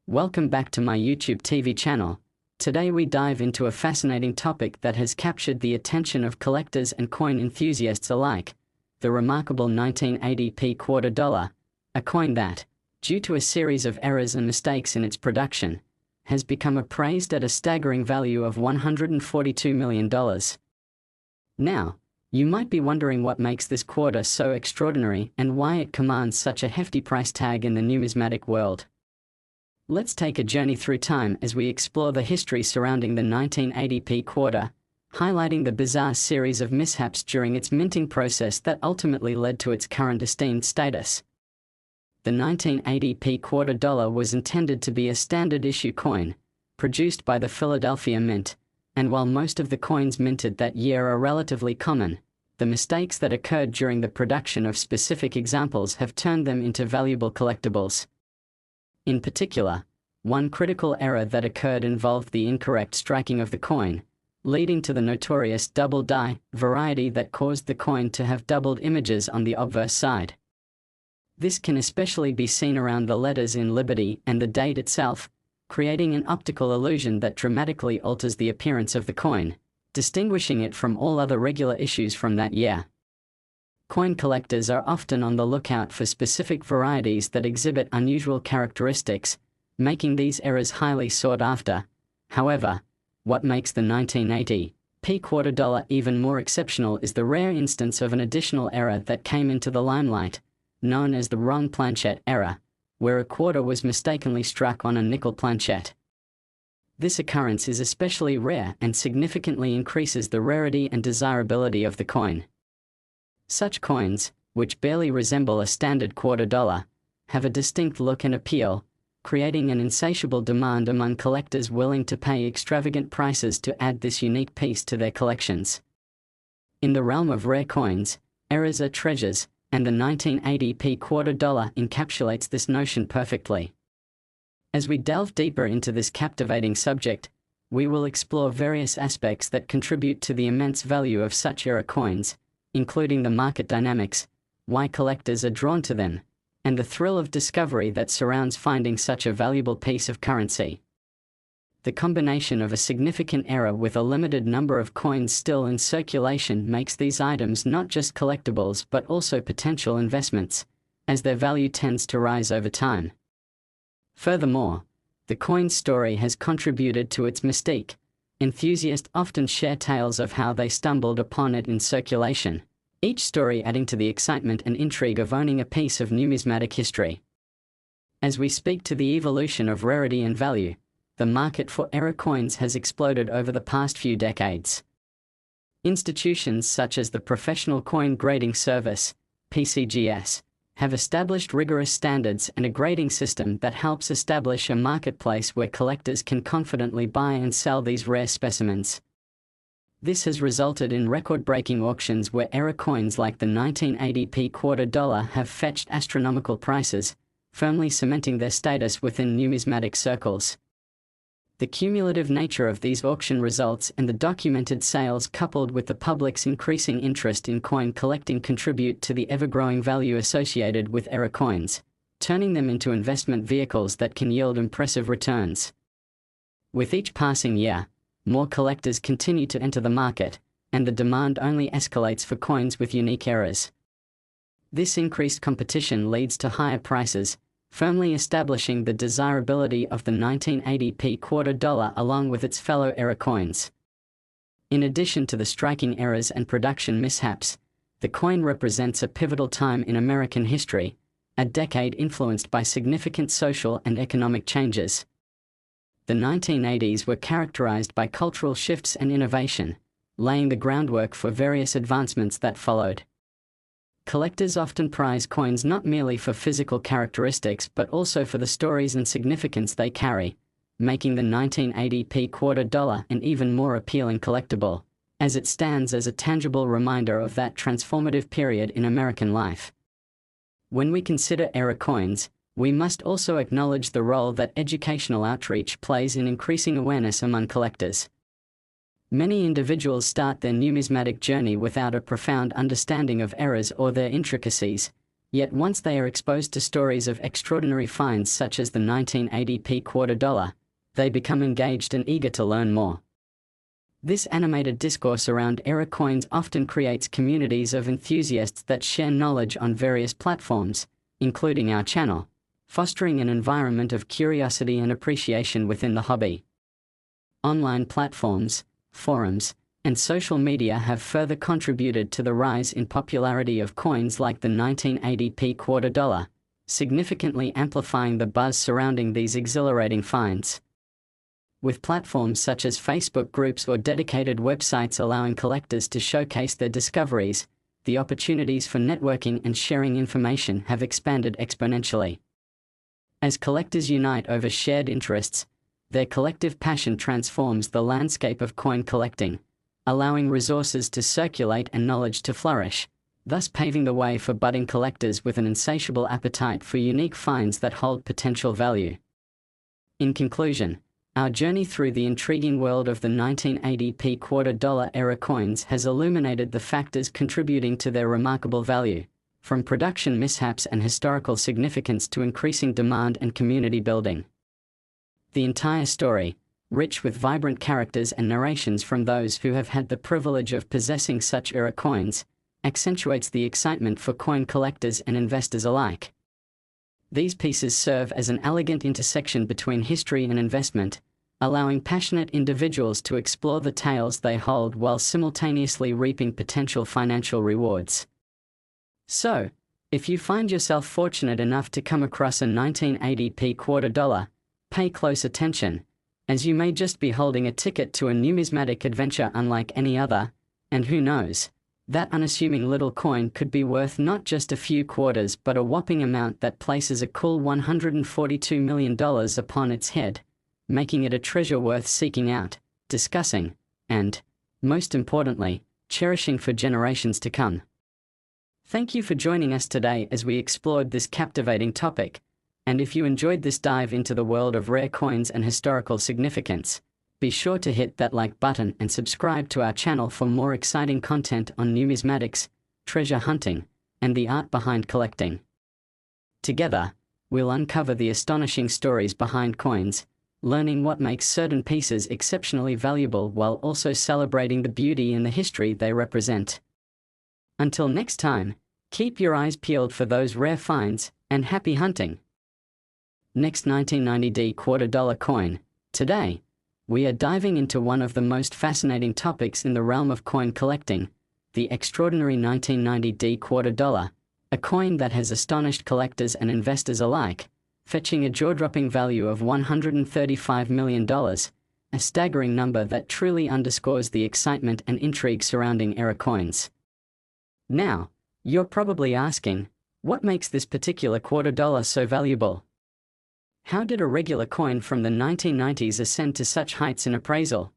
Welcome back to my YouTube TV channel. Today we dive into a fascinating topic that has captured the attention of collectors and coin enthusiasts alike: the remarkable 1980p quarter dollar, a coin that, due to a series of errors and mistakes in its production, has become appraised at a staggering value of $142 million. Now, you might be wondering what makes this quarter so extraordinary and why it commands such a hefty price tag in the numismatic world. Let's take a journey through time as we explore the history surrounding the 1980p quarter, highlighting the bizarre series of mishaps during its minting process that ultimately led to its current esteemed status. The 1980p quarter dollar was intended to be a standard issue coin, produced by the Philadelphia Mint, and while most of the coins minted that year are relatively common, the mistakes that occurred during the production of specific examples have turned them into valuable collectibles. In particular, one critical error that occurred involved the incorrect striking of the coin, leading to the notorious double die variety that caused the coin to have doubled images on the obverse side. This can especially be seen around the letters in Liberty and the date itself, creating an optical illusion that dramatically alters the appearance of the coin, distinguishing it from all other regular issues from that year. Coin collectors are often on the lookout for specific varieties that exhibit unusual characteristics, making these errors highly sought after. However, what makes the 1980p quarter dollar even more exceptional is the rare instance of an additional error that came into the limelight, known as the wrong planchette error, where a quarter was mistakenly struck on a nickel planchette. This occurrence is especially rare and significantly increases the rarity and desirability of the coin. Such coins, which barely resemble a standard quarter dollar, have a distinct look and appeal, creating an insatiable demand among collectors willing to pay extravagant prices to add this unique piece to their collections. In the realm of rare coins, errors are treasures, and the 1980p quarter dollar encapsulates this notion perfectly. As we delve deeper into this captivating subject, we will explore various aspects that contribute to the immense value of such era coins, including the market dynamics, why collectors are drawn to them, and the thrill of discovery that surrounds finding such a valuable piece of currency. The combination of a significant error with a limited number of coins still in circulation makes these items not just collectibles but also potential investments, as their value tends to rise over time. Furthermore, the coin's story has contributed to its mystique. Enthusiasts often share tales of how they stumbled upon it in circulation, each story adding to the excitement and intrigue of owning a piece of numismatic history. As we speak to the evolution of rarity and value, the market for era coins has exploded over the past few decades. Institutions such as the Professional Coin Grading Service, PCGS, have established rigorous standards and a grading system that helps establish a marketplace where collectors can confidently buy and sell these rare specimens. This has resulted in record-breaking auctions where era coins like the 1980p quarter dollar have fetched astronomical prices, firmly cementing their status within numismatic circles. The cumulative nature of these auction results and the documented sales coupled with the public's increasing interest in coin collecting contribute to the ever-growing value associated with era coins, turning them into investment vehicles that can yield impressive returns. With each passing year, more collectors continue to enter the market, and the demand only escalates for coins with unique eras. This increased competition leads to higher prices, firmly establishing the desirability of the 1980p quarter dollar along with its fellow era coins. In addition to the striking errors and production mishaps, the coin represents a pivotal time in American history, a decade influenced by significant social and economic changes. The 1980s were characterized by cultural shifts and innovation, laying the groundwork for various advancements that followed. Collectors often prize coins not merely for physical characteristics but also for the stories and significance they carry, making the 1980p quarter dollar an even more appealing collectible, as it stands as a tangible reminder of that transformative period in American life. When we consider era coins, we must also acknowledge the role that educational outreach plays in increasing awareness among collectors. Many individuals start their numismatic journey without a profound understanding of errors or their intricacies, Yet once they are exposed to stories of extraordinary finds such as the 1980p quarter dollar, they become engaged and eager to learn more. This animated discourse around era coins often creates communities of enthusiasts that share knowledge on various platforms, including our channel, fostering an environment of curiosity and appreciation within the hobby. Online platforms, forums, and social media have further contributed to the rise in popularity of coins like the 1980p quarter dollar, significantly amplifying the buzz surrounding these exhilarating finds. With platforms such as Facebook groups or dedicated websites allowing collectors to showcase their discoveries, the opportunities for networking and sharing information have expanded exponentially. As collectors unite over shared interests, their collective passion transforms the landscape of coin collecting, allowing resources to circulate and knowledge to flourish, thus paving the way for budding collectors with an insatiable appetite for unique finds that hold potential value. In conclusion, our journey through the intriguing world of the 1980p quarter dollar era coins has illuminated the factors contributing to their remarkable value, from production mishaps and historical significance to increasing demand and community building. The entire story, rich with vibrant characters and narrations from those who have had the privilege of possessing such era coins, accentuates the excitement for coin collectors and investors alike. These pieces serve as an elegant intersection between history and investment, allowing passionate individuals to explore the tales they hold while simultaneously reaping potential financial rewards. So, if you find yourself fortunate enough to come across a 1980p quarter dollar, pay close attention, as you may just be holding a ticket to a numismatic adventure unlike any other, and who knows, that unassuming little coin could be worth not just a few quarters but a whopping amount that places a cool $142 million upon its head, making it a treasure worth seeking out, discussing, and, most importantly, cherishing for generations to come. Thank you for joining us today as we explored this captivating topic, and if you enjoyed this dive into the world of rare coins and historical significance, be sure to hit that like button and subscribe to our channel for more exciting content on numismatics, treasure hunting, and the art behind collecting. Together, we'll uncover the astonishing stories behind coins, learning what makes certain pieces exceptionally valuable while also celebrating the beauty and the history they represent. Until next time, keep your eyes peeled for those rare finds, and happy hunting! Next 1990D quarter dollar coin. Today, we are diving into one of the most fascinating topics in the realm of coin collecting, the extraordinary 1990D quarter dollar, a coin that has astonished collectors and investors alike, fetching a jaw-dropping value of $135 million, a staggering number that truly underscores the excitement and intrigue surrounding era coins. Now, you're probably asking, what makes this particular quarter dollar so valuable? How did a regular coin from the 1990s ascend to such heights in appraisal?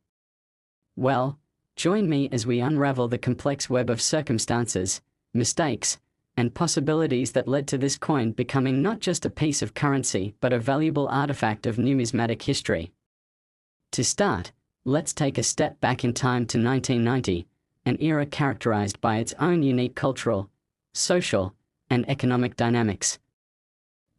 Well, join me as we unravel the complex web of circumstances, mistakes, and possibilities that led to this coin becoming not just a piece of currency but a valuable artifact of numismatic history. To start, let's take a step back in time to 1990, an era characterized by its own unique cultural, social, and economic dynamics.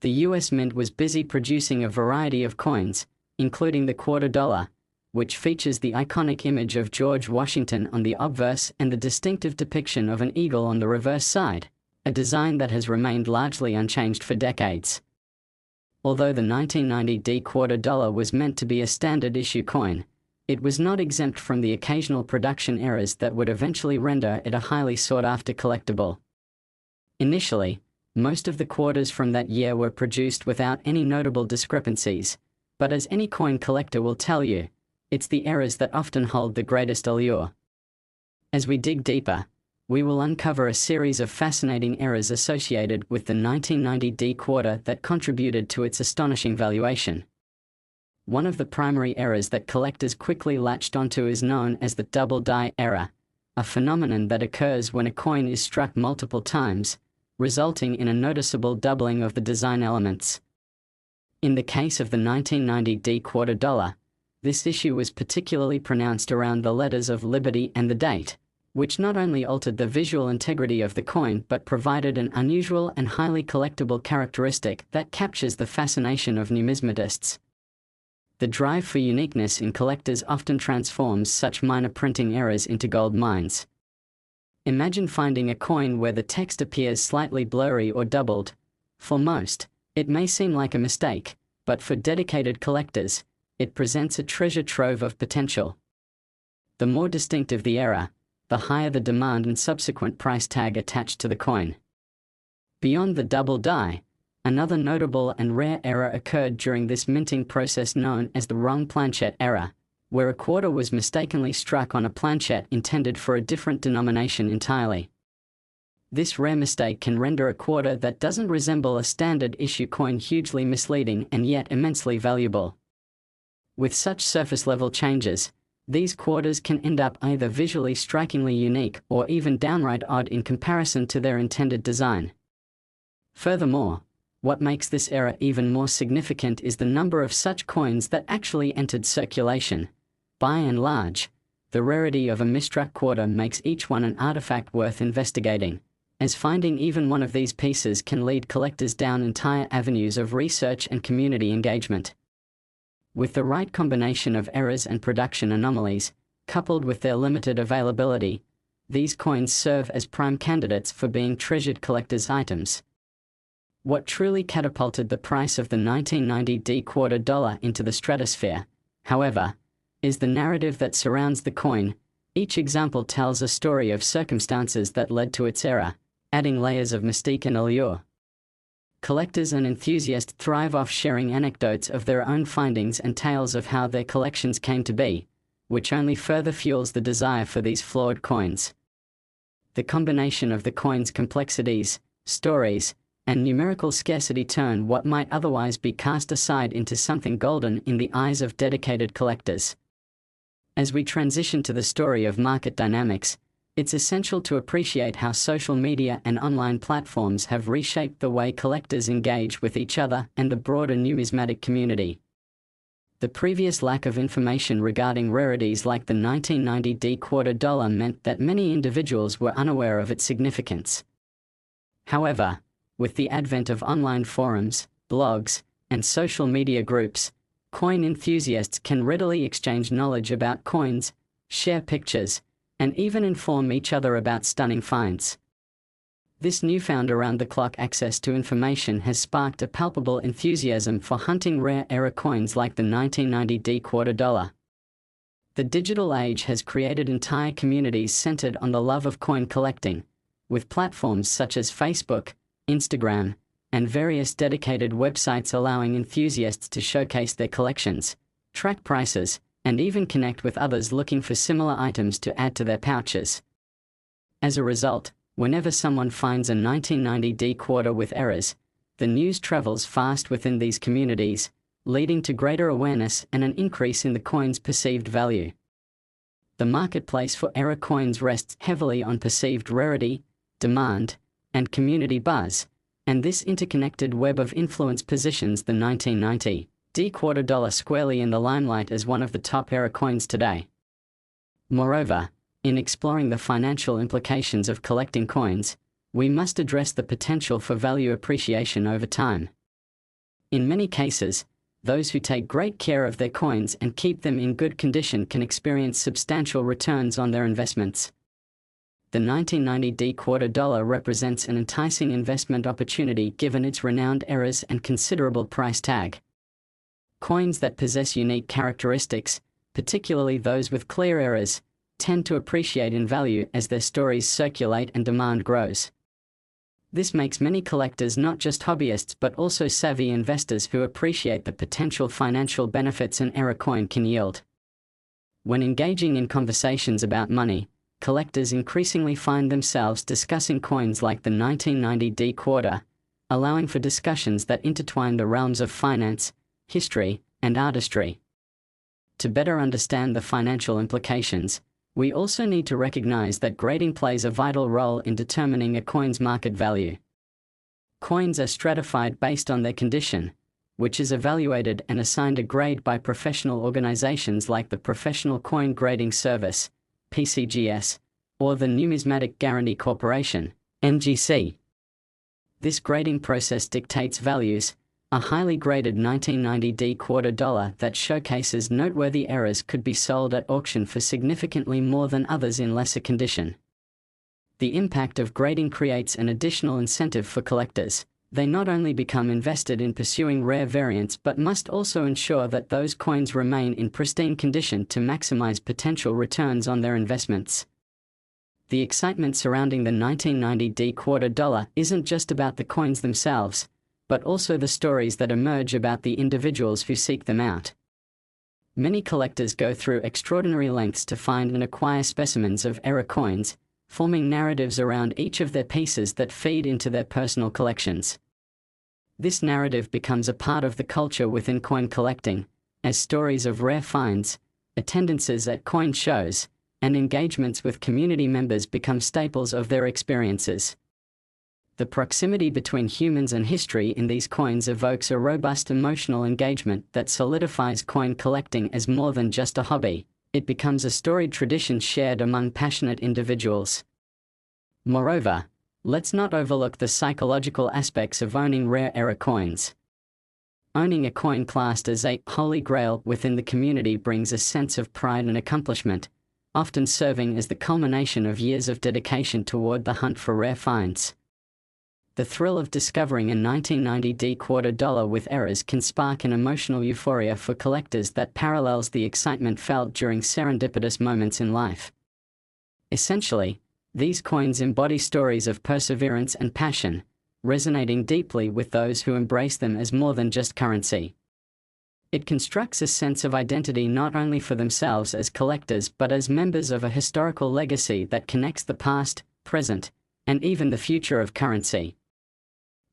The US Mint was busy producing a variety of coins, including the quarter dollar, which features the iconic image of George Washington on the obverse and the distinctive depiction of an eagle on the reverse side, a design that has remained largely unchanged for decades. Although the 1990D quarter dollar was meant to be a standard issue coin, it was not exempt from the occasional production errors that would eventually render it a highly sought-after collectible. Initially, most of the quarters from that year were produced without any notable discrepancies, but as any coin collector will tell you, it's the errors that often hold the greatest allure. As we dig deeper, we will uncover a series of fascinating errors associated with the 1990D quarter that contributed to its astonishing valuation. One of the primary errors that collectors quickly latched onto is known as the double die error, a phenomenon that occurs when a coin is struck multiple times, resulting in a noticeable doubling of the design elements. In the case of the 1990D quarter dollar, this issue was particularly pronounced around the letters of Liberty and the date, which not only altered the visual integrity of the coin but provided an unusual and highly collectible characteristic that captures the fascination of numismatists. The drive for uniqueness in collectors often transforms such minor printing errors into gold mines. Imagine finding a coin where the text appears slightly blurry or doubled. For most, it may seem like a mistake, but for dedicated collectors, it presents a treasure trove of potential. The more distinctive the error, the higher the demand and subsequent price tag attached to the coin. Beyond the double die, another notable and rare error occurred during this minting process known as the wrong planchette error, where a quarter was mistakenly struck on a planchette intended for a different denomination entirely. This rare mistake can render a quarter that doesn't resemble a standard issue coin hugely misleading and yet immensely valuable. With such surface-level changes, these quarters can end up either visually strikingly unique or even downright odd in comparison to their intended design. Furthermore, what makes this error even more significant is the number of such coins that actually entered circulation. By and large, the rarity of a misstruck quarter makes each one an artifact worth investigating, as finding even one of these pieces can lead collectors down entire avenues of research and community engagement. With the right combination of errors and production anomalies, coupled with their limited availability, these coins serve as prime candidates for being treasured collectors' items. What truly catapulted the price of the 1990 D quarter dollar into the stratosphere, however, is the narrative that surrounds the coin. Each example tells a story of circumstances that led to its era, adding layers of mystique and allure. Collectors and enthusiasts thrive off sharing anecdotes of their own findings and tales of how their collections came to be, which only further fuels the desire for these flawed coins. The combination of the coin's complexities, stories, and numerical scarcity turn what might otherwise be cast aside into something golden in the eyes of dedicated collectors. As we transition to the story of market dynamics, it's essential to appreciate how social media and online platforms have reshaped the way collectors engage with each other and the broader numismatic community. The previous lack of information regarding rarities like the 1990 D quarter dollar meant that many individuals were unaware of its significance. However, with the advent of online forums, blogs, and social media groups, coin enthusiasts can readily exchange knowledge about coins, share pictures, and even inform each other about stunning finds. This newfound around-the-clock access to information has sparked a palpable enthusiasm for hunting rare era coins like the 1990 D quarter dollar. The digital age has created entire communities centered on the love of coin collecting, with platforms such as Facebook, Instagram, and various dedicated websites allowing enthusiasts to showcase their collections, track prices, and even connect with others looking for similar items to add to their pouches. As a result, whenever someone finds a 1990 D quarter with errors, the news travels fast within these communities, leading to greater awareness and an increase in the coin's perceived value. The marketplace for error coins rests heavily on perceived rarity, demand, and community buzz, and this interconnected web of influence positions the 1990 D quarter dollar squarely in the limelight as one of the top error coins today. Moreover, in exploring the financial implications of collecting coins, we must address the potential for value appreciation over time. In many cases, those who take great care of their coins and keep them in good condition can experience substantial returns on their investments. The 1990 D quarter dollar represents an enticing investment opportunity given its renowned errors and considerable price tag. Coins that possess unique characteristics, particularly those with clear errors, tend to appreciate in value as their stories circulate and demand grows. This makes many collectors not just hobbyists but also savvy investors who appreciate the potential financial benefits an error coin can yield. When engaging in conversations about money, collectors increasingly find themselves discussing coins like the 1990 D quarter, allowing for discussions that intertwine the realms of finance, history, and artistry. To better understand the financial implications, we also need to recognize that grading plays a vital role in determining a coin's market value. Coins are stratified based on their condition, which is evaluated and assigned a grade by professional organizations like the Professional Coin Grading Service, PCGS, or the Numismatic Guarantee Corporation, NGC. This grading process dictates values. A highly graded 1990D quarter dollar that showcases noteworthy errors could be sold at auction for significantly more than others in lesser condition. The impact of grading creates an additional incentive for collectors. They not only become invested in pursuing rare variants but must also ensure that those coins remain in pristine condition to maximize potential returns on their investments. The excitement surrounding the 1990D quarter dollar isn't just about the coins themselves, but also the stories that emerge about the individuals who seek them out. Many collectors go through extraordinary lengths to find and acquire specimens of error coins, forming narratives around each of their pieces that feed into their personal collections. This narrative becomes a part of the culture within coin collecting, as stories of rare finds, attendances at coin shows, and engagements with community members become staples of their experiences. The proximity between humans and history in these coins evokes a robust emotional engagement that solidifies coin collecting as more than just a hobby. It becomes a storied tradition shared among passionate individuals. Moreover, let's not overlook the psychological aspects of owning rare error coins. Owning a coin classed as a holy grail within the community brings a sense of pride and accomplishment, often serving as the culmination of years of dedication toward the hunt for rare finds. The thrill of discovering a 1990D quarter dollar with errors can spark an emotional euphoria for collectors that parallels the excitement felt during serendipitous moments in life. Essentially, these coins embody stories of perseverance and passion, resonating deeply with those who embrace them as more than just currency. It constructs a sense of identity not only for themselves as collectors but as members of a historical legacy that connects the past, present, and even the future of currency.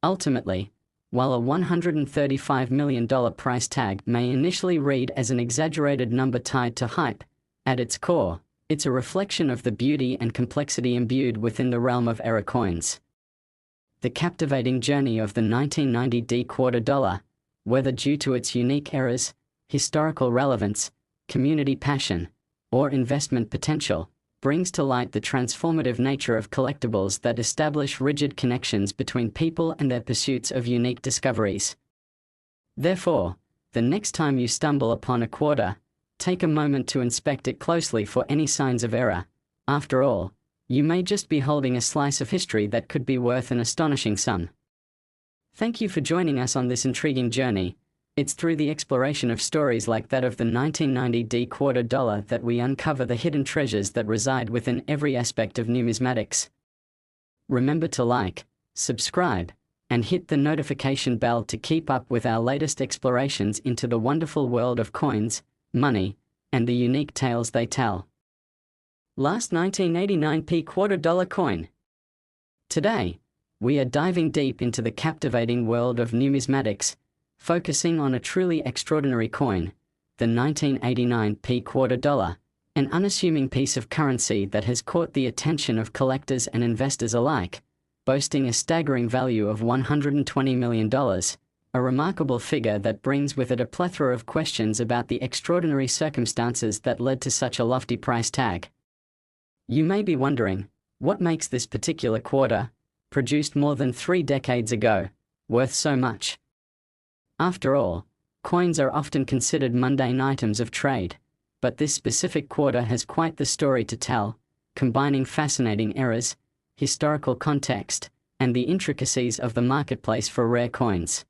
Ultimately, while a $135 million price tag may initially read as an exaggerated number tied to hype, at its core, it's a reflection of the beauty and complexity imbued within the realm of error coins. The captivating journey of the 1990D quarter dollar, whether due to its unique errors, historical relevance, community passion, or investment potential, brings to light the transformative nature of collectibles that establish rigid connections between people and their pursuits of unique discoveries. Therefore, the next time you stumble upon a quarter, take a moment to inspect it closely for any signs of error. After all, you may just be holding a slice of history that could be worth an astonishing sum. Thank you for joining us on this intriguing journey. It's through the exploration of stories like that of the 1990D quarter dollar that we uncover the hidden treasures that reside within every aspect of numismatics. Remember to like, subscribe, and hit the notification bell to keep up with our latest explorations into the wonderful world of coins, money, and the unique tales they tell. Last 1989p quarter dollar coin. Today, we are diving deep into the captivating world of numismatics, focusing on a truly extraordinary coin, the 1989p quarter dollar, an unassuming piece of currency that has caught the attention of collectors and investors alike, boasting a staggering value of $120 million, a remarkable figure that brings with it a plethora of questions about the extraordinary circumstances that led to such a lofty price tag. You may be wondering, what makes this particular quarter, produced more than 3 decades ago, worth so much? After all, coins are often considered mundane items of trade, but this specific quarter has quite the story to tell, combining fascinating errors, historical context, and the intricacies of the marketplace for rare coins.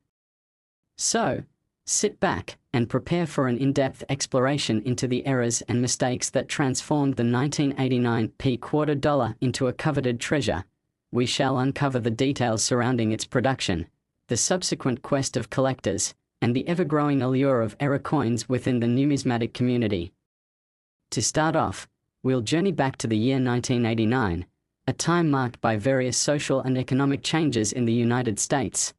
So, sit back and prepare for an in-depth exploration into the errors and mistakes that transformed the 1989p quarter dollar into a coveted treasure. We shall uncover the details surrounding its production, the subsequent quest of collectors, and the ever-growing allure of error coins within the numismatic community. To start off, we'll journey back to the year 1989, a time marked by various social and economic changes in the United States.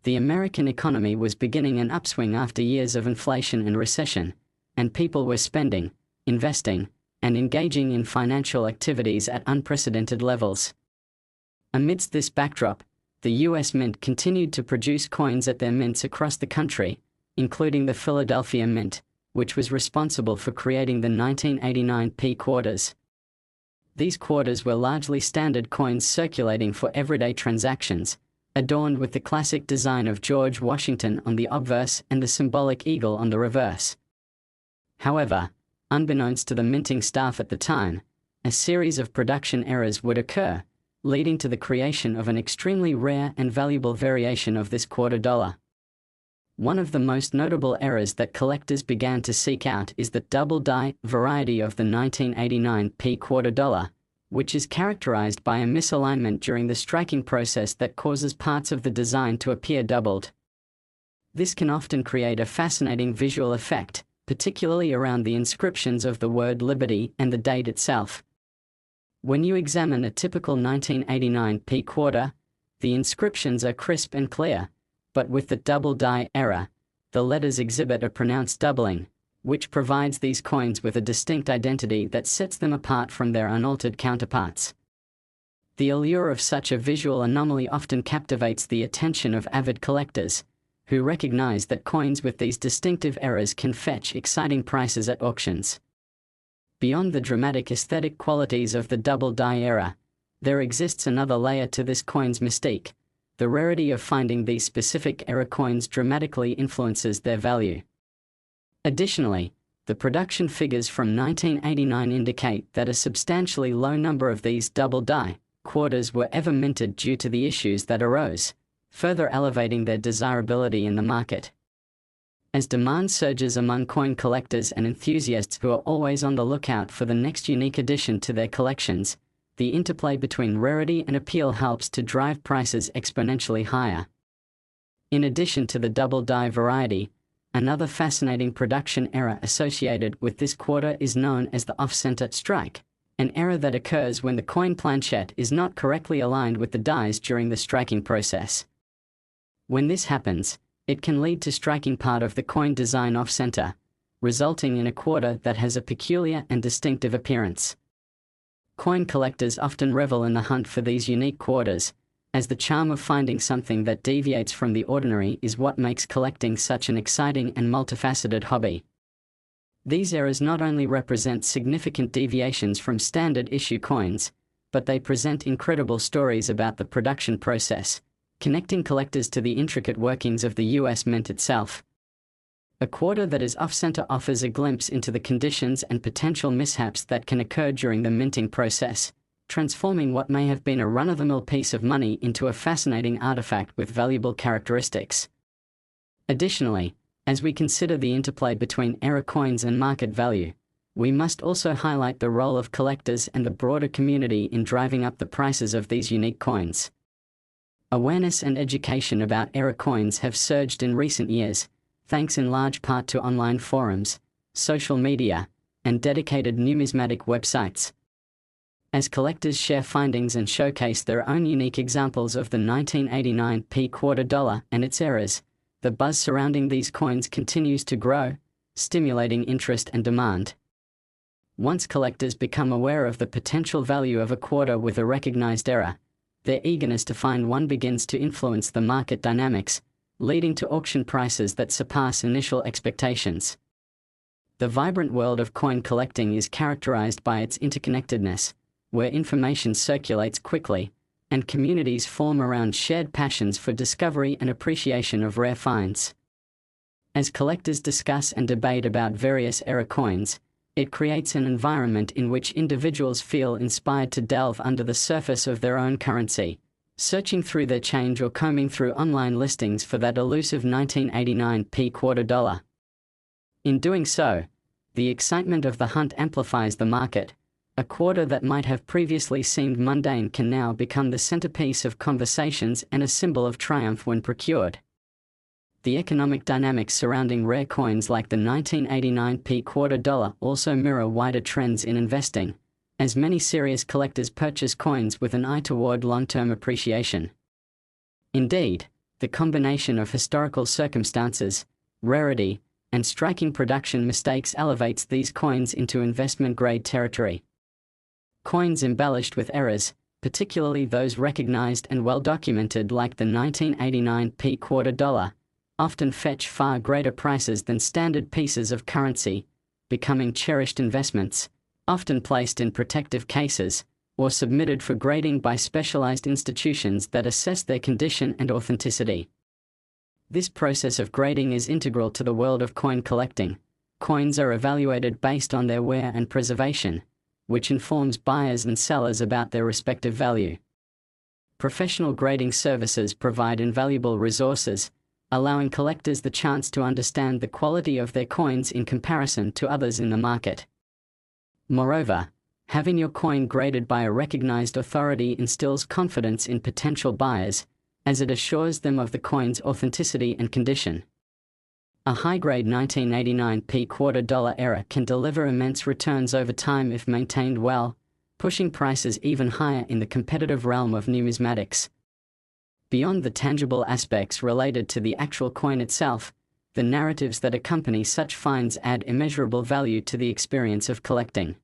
The American economy was beginning an upswing after years of inflation and recession, and people were spending, investing, and engaging in financial activities at unprecedented levels. Amidst this backdrop, the U.S. Mint continued to produce coins at their mints across the country, including the Philadelphia Mint, which was responsible for creating the 1989p quarters. These quarters were largely standard coins circulating for everyday transactions, adorned with the classic design of George Washington on the obverse and the symbolic eagle on the reverse. However, unbeknownst to the minting staff at the time, a series of production errors would occur, leading to the creation of an extremely rare and valuable variation of this quarter dollar. One of the most notable errors that collectors began to seek out is the double die variety of the 1989p quarter dollar, which is characterized by a misalignment during the striking process that causes parts of the design to appear doubled. This can often create a fascinating visual effect, particularly around the inscriptions of the word liberty and the date itself. When you examine a typical 1989p quarter, the inscriptions are crisp and clear, but with the double die error, the letters exhibit a pronounced doubling, which provides these coins with a distinct identity that sets them apart from their unaltered counterparts. The allure of such a visual anomaly often captivates the attention of avid collectors, who recognize that coins with these distinctive errors can fetch exciting prices at auctions. Beyond the dramatic aesthetic qualities of the double die era, there exists another layer to this coin's mystique. The rarity of finding these specific era coins dramatically influences their value. Additionally, the production figures from 1989 indicate that a substantially low number of these double die quarters were ever minted due to the issues that arose, further elevating their desirability in the market. As demand surges among coin collectors and enthusiasts who are always on the lookout for the next unique addition to their collections, the interplay between rarity and appeal helps to drive prices exponentially higher. In addition to the double die variety, another fascinating production error associated with this quarter is known as the off-center strike, an error that occurs when the coin planchette is not correctly aligned with the dies during the striking process. When this happens, it can lead to striking part of the coin design off-center, resulting in a quarter that has a peculiar and distinctive appearance. Coin collectors often revel in the hunt for these unique quarters, as the charm of finding something that deviates from the ordinary is what makes collecting such an exciting and multifaceted hobby. These errors not only represent significant deviations from standard issue coins, but they present incredible stories about the production process, connecting collectors to the intricate workings of the US Mint itself. A quarter that is off-center offers a glimpse into the conditions and potential mishaps that can occur during the minting process, transforming what may have been a run-of-the-mill piece of money into a fascinating artifact with valuable characteristics. Additionally, as we consider the interplay between error coins and market value, we must also highlight the role of collectors and the broader community in driving up the prices of these unique coins. Awareness and education about error coins have surged in recent years, thanks in large part to online forums, social media, and dedicated numismatic websites. As collectors share findings and showcase their own unique examples of the 1989p quarter dollar and its errors, the buzz surrounding these coins continues to grow, stimulating interest and demand. Once collectors become aware of the potential value of a quarter with a recognized error, their eagerness to find one begins to influence the market dynamics, leading to auction prices that surpass initial expectations. The vibrant world of coin collecting is characterized by its interconnectedness, where information circulates quickly, and communities form around shared passions for discovery and appreciation of rare finds. As collectors discuss and debate about various era coins, it creates an environment in which individuals feel inspired to delve under the surface of their own currency, searching through their change or combing through online listings for that elusive 1989p quarter dollar. In doing so, the excitement of the hunt amplifies the market. A quarter that might have previously seemed mundane can now become the centerpiece of conversations and a symbol of triumph when procured. The economic dynamics surrounding rare coins like the 1989p quarter dollar also mirror wider trends in investing, as many serious collectors purchase coins with an eye toward long-term appreciation. Indeed, the combination of historical circumstances, rarity, and striking production mistakes elevates these coins into investment-grade territory. Coins embellished with errors, particularly those recognized and well-documented like the 1989p quarter dollar, often fetch far greater prices than standard pieces of currency, becoming cherished investments, often placed in protective cases, or submitted for grading by specialized institutions that assess their condition and authenticity. This process of grading is integral to the world of coin collecting. Coins are evaluated based on their wear and preservation, which informs buyers and sellers about their respective value. Professional grading services provide invaluable resources, allowing collectors the chance to understand the quality of their coins in comparison to others in the market. Moreover, having your coin graded by a recognized authority instills confidence in potential buyers, as it assures them of the coin's authenticity and condition. A high-grade 1989 $quarter era can deliver immense returns over time if maintained well, pushing prices even higher in the competitive realm of numismatics. Beyond the tangible aspects related to the actual coin itself, the narratives that accompany such finds add immeasurable value to the experience of collecting.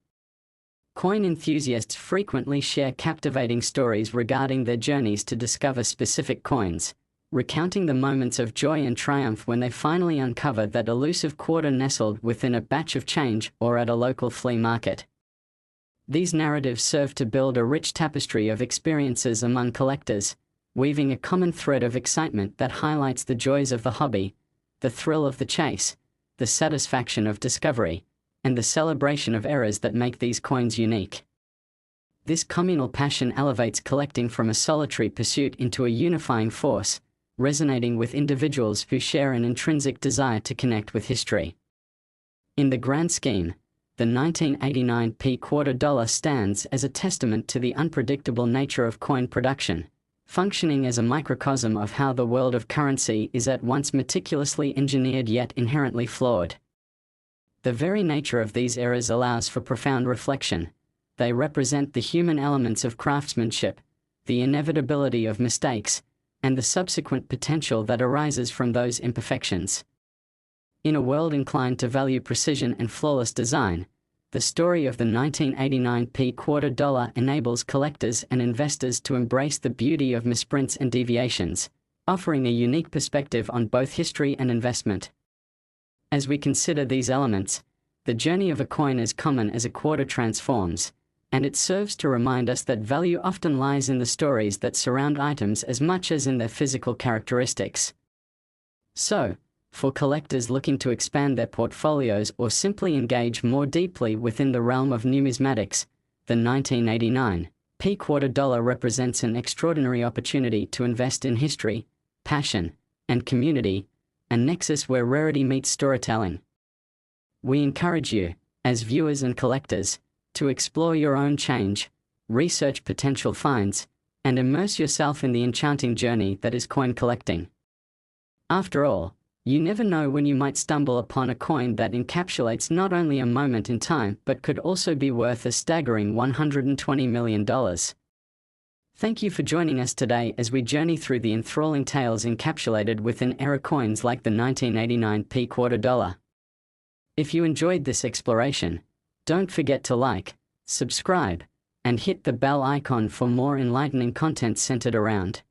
Coin enthusiasts frequently share captivating stories regarding their journeys to discover specific coins, recounting the moments of joy and triumph when they finally uncover that elusive quarter nestled within a batch of change or at a local flea market. These narratives serve to build a rich tapestry of experiences among collectors, weaving a common thread of excitement that highlights the joys of the hobby, the thrill of the chase, the satisfaction of discovery, and the celebration of errors that make these coins unique. This communal passion elevates collecting from a solitary pursuit into a unifying force, resonating with individuals who share an intrinsic desire to connect with history. In the grand scheme, the 1989 $quarter stands as a testament to the unpredictable nature of coin production, functioning as a microcosm of how the world of currency is at once meticulously engineered yet inherently flawed. The very nature of these errors allows for profound reflection. They represent the human elements of craftsmanship, the inevitability of mistakes, and the subsequent potential that arises from those imperfections. In a world inclined to value precision and flawless design, the story of the 1989 $quarter enables collectors and investors to embrace the beauty of misprints and deviations, offering a unique perspective on both history and investment. As we consider these elements, the journey of a coin as common as a quarter transforms, and it serves to remind us that value often lies in the stories that surround items as much as in their physical characteristics. So, for collectors looking to expand their portfolios or simply engage more deeply within the realm of numismatics, the 1989 $quarter represents an extraordinary opportunity to invest in history, passion, and community, a nexus where rarity meets storytelling. We encourage you, as viewers and collectors, to explore your own change, research potential finds, and immerse yourself in the enchanting journey that is coin collecting. After all, you never know when you might stumble upon a coin that encapsulates not only a moment in time but could also be worth a staggering $120 million. Thank you for joining us today as we journey through the enthralling tales encapsulated within era coins like the 1989 $quarter. If you enjoyed this exploration, don't forget to like, subscribe, and hit the bell icon for more enlightening content centered around